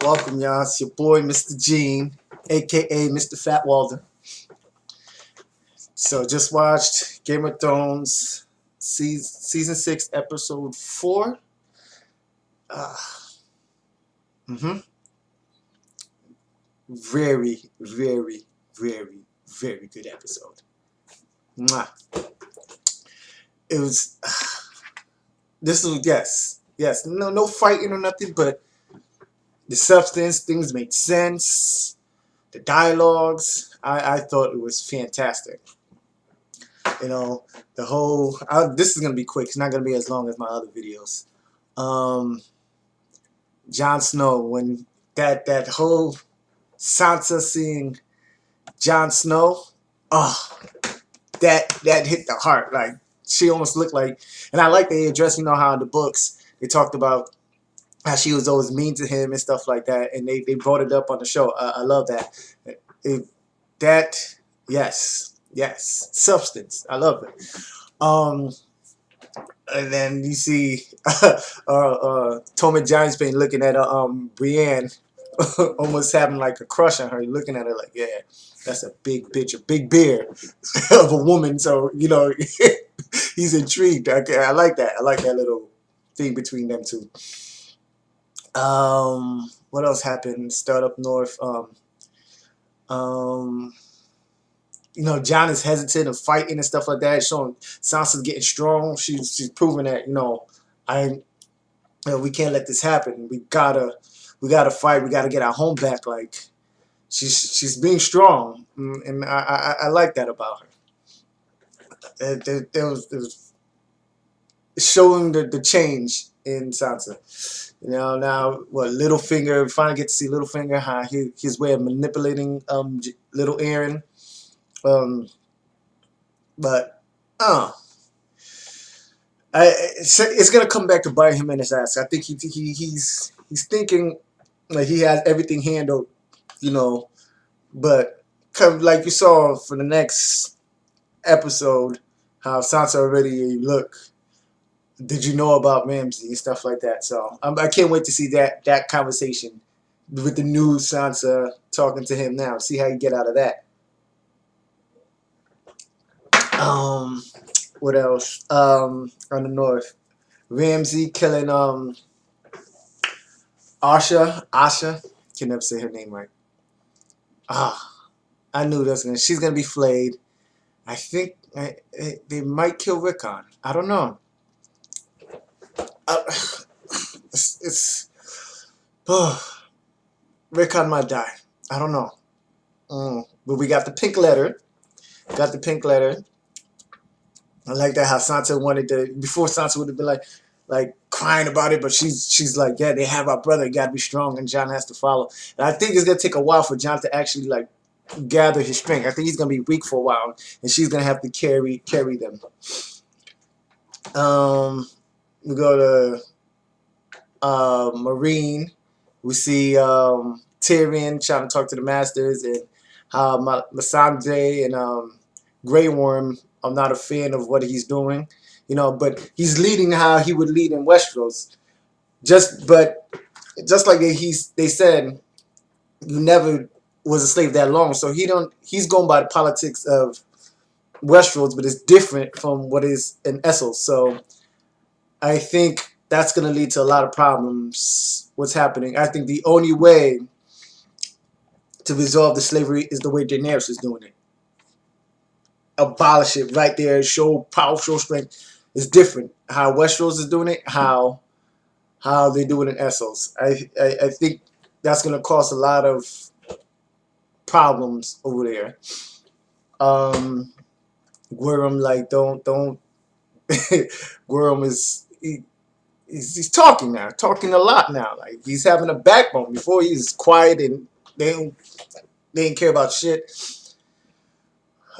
Welcome, y'all. It's your boy, Mr. Gene, aka Mr. Fat Walter. So, just watched Game of Thrones, season 6, episode 4. Mm-hmm. Very, very, very, very good episode. Mwah. It was. This was yes. No fighting or nothing, but the substance, things made sense. The dialogues, I thought it was fantastic. You know, the whole. This is gonna be quick. It's not gonna be as long as my other videos. Jon Snow, when that whole Sansa seeing Jon Snow, oh, that hit the heart. Like, she almost looked like, and I like they addressed, how in the books they talked about how she was always mean to him and stuff like that, and they brought it up on the show. I love that. Yes, substance. I love it. And then you see Tommy Giantsbane looking at Brienne, almost having like a crush on her, looking at her like, yeah, that's a big bitch, a big bear of a woman. So he's intrigued. I like that. I like that little thing between them two. What else happened? Start up north. Jon is hesitant of fighting and stuff like that. Showing Sansa's getting strong. She's proving that we can't let this happen. We gotta fight. We gotta get our home back. Like, she's being strong, and I like that about her. There was showing the change in Sansa. Now what Littlefinger? We finally get to see Littlefinger, how his way of manipulating little Aaron. But it's gonna come back to bite him in his ass. I think he's thinking like he has everything handled, but like you saw for the next episode, how Sansa already look. Did you know about Ramsay and stuff like that? So I can't wait to see that conversation with the new Sansa talking to him now. See how you get out of that. What else? On the north, Ramsay killing Asha. Can never say her name right. I knew she's gonna be flayed. I think they might kill Rickon. I don't know. Rickon might die. I don't know. But we got the pink letter. I like that how Sansa wanted to. Before, Sansa would have been like crying about it, but she's like, yeah, they have our brother. You got to be strong, and Jon has to follow. And I think it's gonna take a while for Jon to actually gather his strength. I think he's gonna be weak for a while, and she's gonna have to carry them. We go to Marine. We see Tyrion trying to talk to the Masters, and how Melisandre and Grey Worm. I'm not a fan of what he's doing, but he's leading how he would lead in Westeros. Just like they said, you never was a slave that long, so he's going by the politics of Westeros, but it's different from what is in Essos. So I think that's going to lead to a lot of problems. What's happening? I think the only way to resolve the slavery is the way Daenerys is doing it. Abolish it right there. Show power, show strength. It's different. How Westeros is doing it. How they do it in Essos. I think that's going to cause a lot of problems over there. Guerrero, don't. Guerrero he's talking now, talking a lot now. Like, he's having a backbone. Before, he was quiet and they didn't care about shit.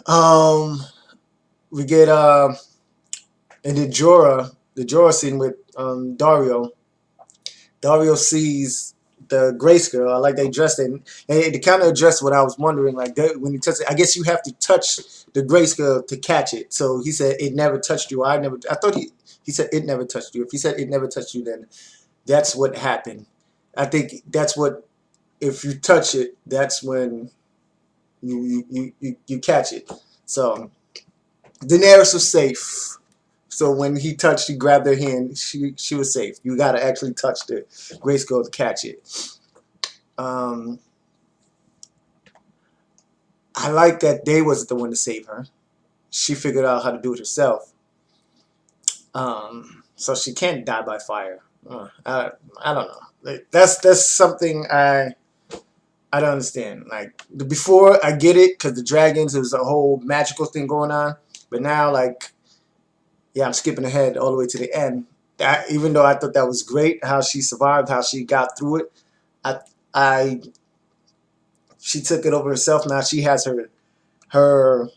We get in the Jorah scene with Dario. Dario sees the Grace Girl. I like they dressed it, and they kind of addressed what I was wondering. Like, when you touch it, I guess you have to touch the Grace Girl to catch it. So he said it never touched you. I thought he said it never touched you. If he said it never touched you, then that's what happened. I think that's what if you touch it, that's when you catch it. So Daenerys was safe. So when he touched, he grabbed her hand. She was safe. You got to actually touch the Grayskull to catch it. Um, I like that Day wasn't the one to save her. She figured out how to do it herself. So she can't die by fire. I don't know. Like, that's something I don't understand. Like before, I get it because the dragons, it was a whole magical thing going on. But now, like, yeah, I'm skipping ahead all the way to the end. Even though I thought that was great, how she survived, how she got through it, I, I, she took it over herself. Now she has her her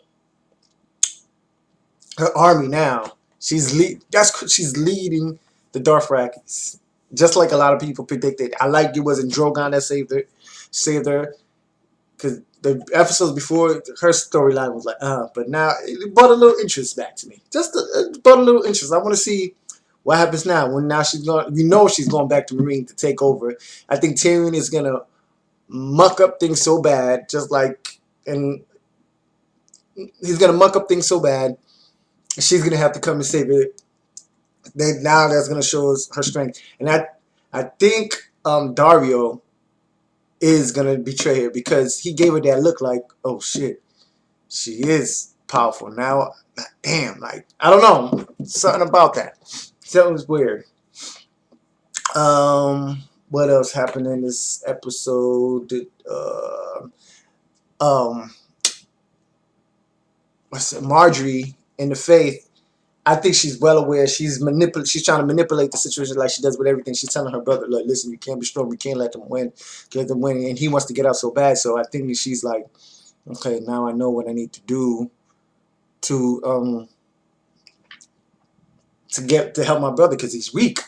army. Now she's leading the Dothrakis, just like a lot of people predicted. I like it wasn't Drogon that saved her, because the episodes before, her storyline was like, but now it brought a little interest back to me. It brought a little interest. I want to see what happens now. When now she's going, she's going back to Marine to take over. I think Tyrion is gonna muck up things so bad, and he's gonna muck up things so bad. She's gonna have to come and save it. Now that's gonna show us her strength, and I think Dario is gonna betray her because he gave her that look like, oh shit, she is powerful now. Damn, like I don't know, something about that. Something was weird. What else happened in this episode? Um, what's it? Marjorie in the Faith. I think she's well aware. She's trying to manipulate the situation like she does with everything. She's telling her brother, "Look, listen, you can't be strong. You can't let them win. Let them win." And he wants to get out so bad. So I think that she's like, "Okay, now I know what I need to do to to help my brother because he's weak,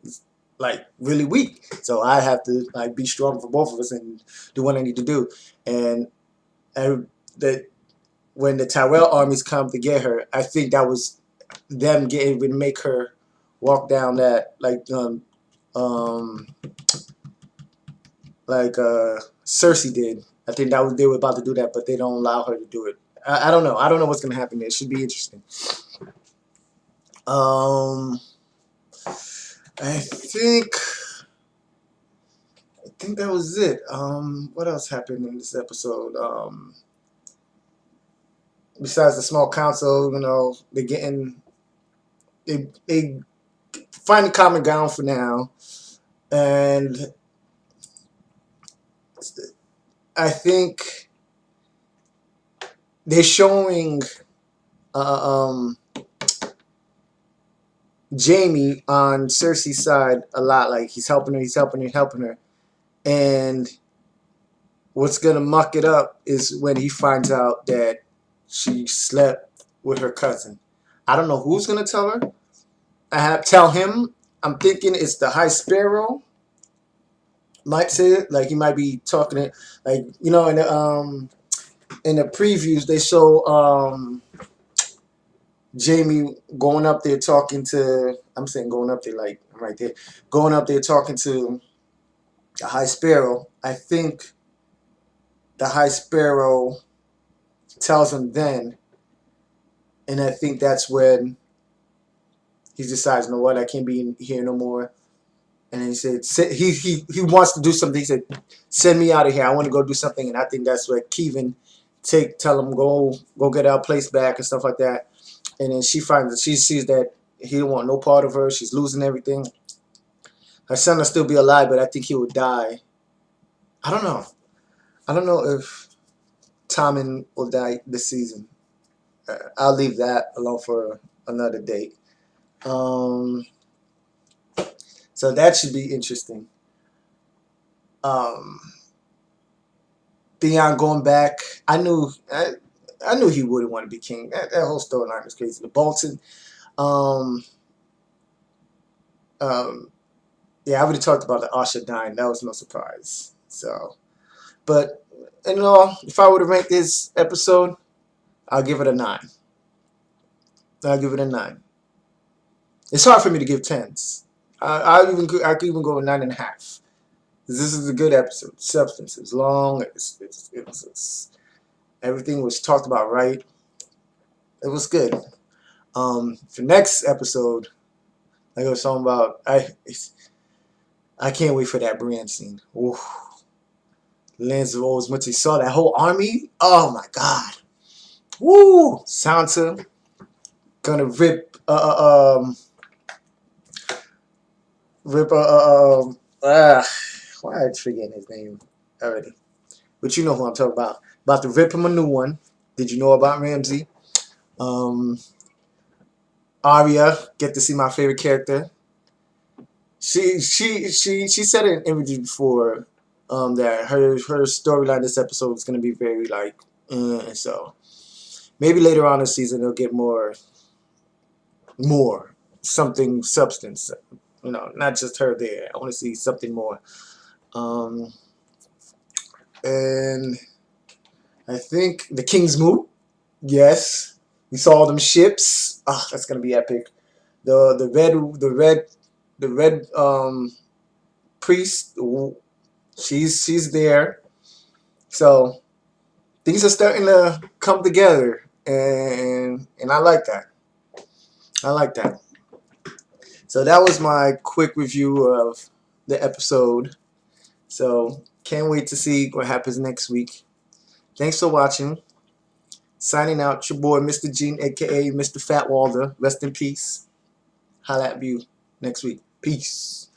he's like really weak. So I have to like be strong for both of us and do what I need to do." And that when the Tyrell armies come to get her, I think that was them getting to make her walk down that um like Cersei did. I think that was they were about to do that, but they don't allow her to do it. I don't know. I don't know what's gonna happen there. It should be interesting. Um, I think that was it. What else happened in this episode? Besides the small council, they find a common ground for now, and I think they're showing Jamie on Cersei's side a lot. Like he's helping her, and what's gonna muck it up is when he finds out that she slept with her cousin. I don't know who's gonna tell her. Tell him. I'm thinking it's the High Sparrow. Might say it. Like he might be talking it. Like in the previews they show Jamie going up there talking to. I'm saying going up there like right there. Going up there talking to the High Sparrow. I think the High Sparrow tells him then, and I think that's when he decides, you know what, I can't be in here no more. And then he said, he wants to do something. He said, send me out of here. I want to go do something. And I think that's where Kevin tell him go get our place back and stuff like that. And then she sees that he don't want no part of her. She's losing everything. Her son will still be alive, but I think he would die. I don't know. I don't know if Tommen will die this season. I'll leave that alone for another date. So that should be interesting. Beyond going back, I knew he wouldn't want to be king. That whole storyline was crazy. The Bolton, yeah, I already talked about the Asha dying. That was no surprise. So, but in all, if I were to rank this episode, I'll give it a 9. I'll give it a 9. It's hard for me to give 10s. I could even go a 9.5. This is a good episode. Substance is long. Everything was talked about right. It was good. For next episode, like I was talking about, I can't wait for that Brienne scene. Ooh. Lands of Old, once he saw that whole army, oh my god. Woo! Sansa gonna rip why I forgetting his name already. But you know who I'm talking about. About to rip him a new one. Did you know about Ramsay? Um Arya, get to see my favorite character. She said in an interview before that her storyline this episode is gonna be very like so maybe later on in the season they'll get more something substance. You know, not just her there. I want to see something more. Um, and I think the King's Moot. Yes, we saw all them ships. Ah, that's gonna be epic. The red priest. She's there. So things are starting to come together, and I like that. I like that. So that was my quick review of the episode. So can't wait to see what happens next week. Thanks for watching. Signing out, your boy Mr. Gene, aka Mr. Fatwalder. Rest in peace. Holla at you next week. Peace.